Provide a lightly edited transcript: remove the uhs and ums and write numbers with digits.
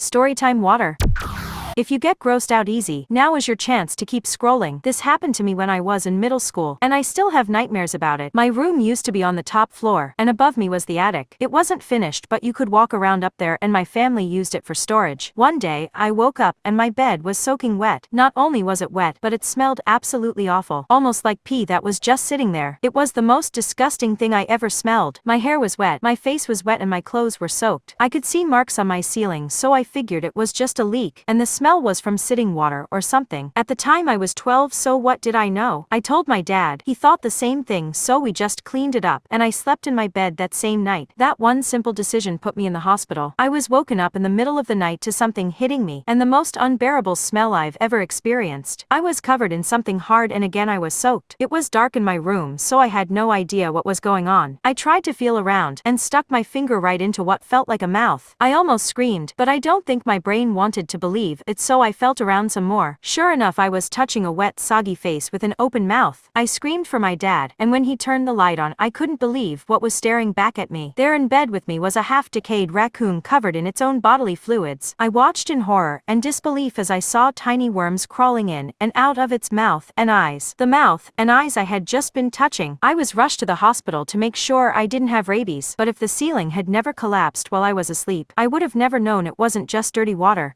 Storytime water. If you get grossed out easy, now is your chance to keep scrolling. This happened to me when I was in middle school, and I still have nightmares about it. My room used to be on the top floor, and above me was the attic. It wasn't finished, but you could walk around up there, and my family used it for storage. One day, I woke up, and my bed was soaking wet. Not only was it wet, but it smelled absolutely awful, almost like pee that was just sitting there. It was the most disgusting thing I ever smelled. My hair was wet, my face was wet, and my clothes were soaked. I could see marks on my ceiling, so I figured it was just a leak, and the smell was from sitting water or something. At the time I was 12, so what did I know? I told my dad. He thought the same thing, so we just cleaned it up, and I slept in my bed that same night. That one simple decision put me in the hospital. I was woken up in the middle of the night to something hitting me, and the most unbearable smell I've ever experienced. I was covered in something hard, and again I was soaked. It was dark in my room, so I had no idea what was going on. I tried to feel around, and stuck my finger right into what felt like a mouth. I almost screamed, but I don't think my brain wanted to believe it, so I felt around some more. Sure enough, I was touching a wet, soggy face with an open mouth. I screamed for my dad, and when he turned the light on, I couldn't believe what was staring back at me. There in bed with me was a half-decayed raccoon covered in its own bodily fluids. I watched in horror and disbelief as I saw tiny worms crawling in and out of its mouth and eyes. The mouth and eyes I had just been touching. I was rushed to the hospital to make sure I didn't have rabies, but if the ceiling had never collapsed while I was asleep, I would have never known it wasn't just dirty water.